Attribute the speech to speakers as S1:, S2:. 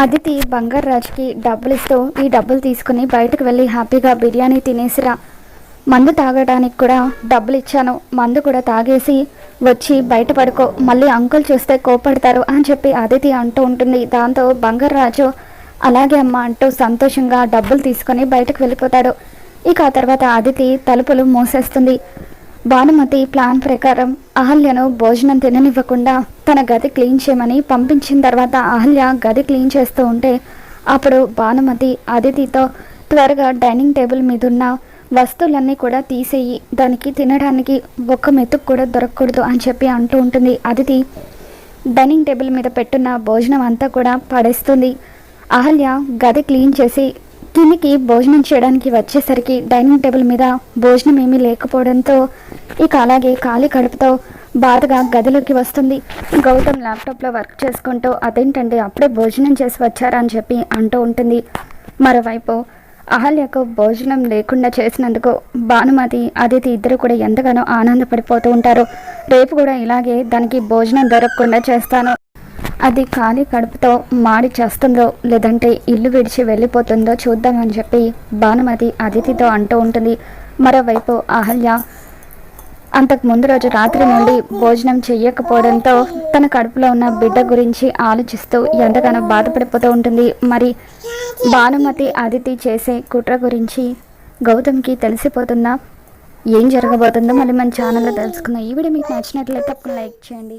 S1: అదితి బంగారాజుకి డబ్బులిస్తూ ఈ డబ్బులు తీసుకుని బయటకు వెళ్ళి హ్యాపీగా బిర్యానీ తినేసిరా, మందు తాగడానికి కూడా డబ్బులు ఇచ్చాను, మందు కూడా తాగేసి వచ్చి బయట పడుకో, మళ్ళీ అంకుల్ చూస్తే కోపడతారు అని చెప్పి అదితి అంటూ ఉంటుంది. దాంతో బంగారాజు అలాగే అమ్మ అంటూ సంతోషంగా డబ్బులు తీసుకొని బయటకు వెళ్ళిపోతాడు. ఇక ఆ తర్వాత అదితి తలుపులు మూసేస్తుంది. భానుమతి ప్లాన్ ప్రకారం అహల్యను భోజనం తిననివ్వకుండా తన గది క్లీన్ చేయమని పంపించిన తర్వాత అహల్య గది క్లీన్ చేస్తూ ఉంటే అప్పుడు భానుమతి అదితితో త్వరగా డైనింగ్ టేబుల్ మీద ఉన్న వస్తువులన్నీ కూడా తీసేయి, దానికి తినడానికి ఒక్క మెతుకు కూడా దొరకకూడదు అని చెప్పి అంటూ ఉంటుంది. అదితి డైనింగ్ టేబుల్ మీద పెట్టున్న భోజనం అంతా కూడా పడేస్తుంది. అహల్య గది క్లీన్ చేసి కిందికి భోజనం చేయడానికి వచ్చేసరికి డైనింగ్ టేబుల్ మీద భోజనం ఏమీ లేకపోవడంతో ఇక అలాగే ఖాళీ కడుపుతో బాధగా గదిలోకి వస్తుంది. గౌతమ్ ల్యాప్టాప్లో వర్క్ చేసుకుంటూ అదేంటండి అప్పుడే భోజనం చేసి వచ్చారని చెప్పి అంటూ ఉంటుంది. మరోవైపు అహల్యకు భోజనం లేకుండా చేసినందుకు భానుమతి అదితి ఇద్దరు కూడా ఎంతగానో ఆనందపడిపోతూ ఉంటారు. రేపు కూడా ఇలాగే దానికి భోజనం దొరకకుండా చేస్తాను, అది ఖాళీ కడుపుతో మాడి చేస్తుందో లేదంటే ఇల్లు విడిచి వెళ్ళిపోతుందో చూద్దామని చెప్పి భానుమతి అదితితో అంటూ ఉంటుంది. మరోవైపు అహల్య అంతకు ముందు రోజు రాత్రి నుండి భోజనం చెయ్యకపోవడంతో తన కడుపులో ఉన్న బిడ్డ గురించి ఆలోచిస్తూ ఎంతగానో బాధపడిపోతూ ఉంటుంది. మరి భానుమతి అదితి చేసే కుట్ర గురించి గౌతమ్కి తెలిసిపోతుందా? ఏం జరగబోతుందో మళ్ళీ మన ఛానల్లో తెలుసుకుందాం. ఈ వీడియో మీకు నచ్చినట్లయితే తప్పకుండా లైక్ చేయండి.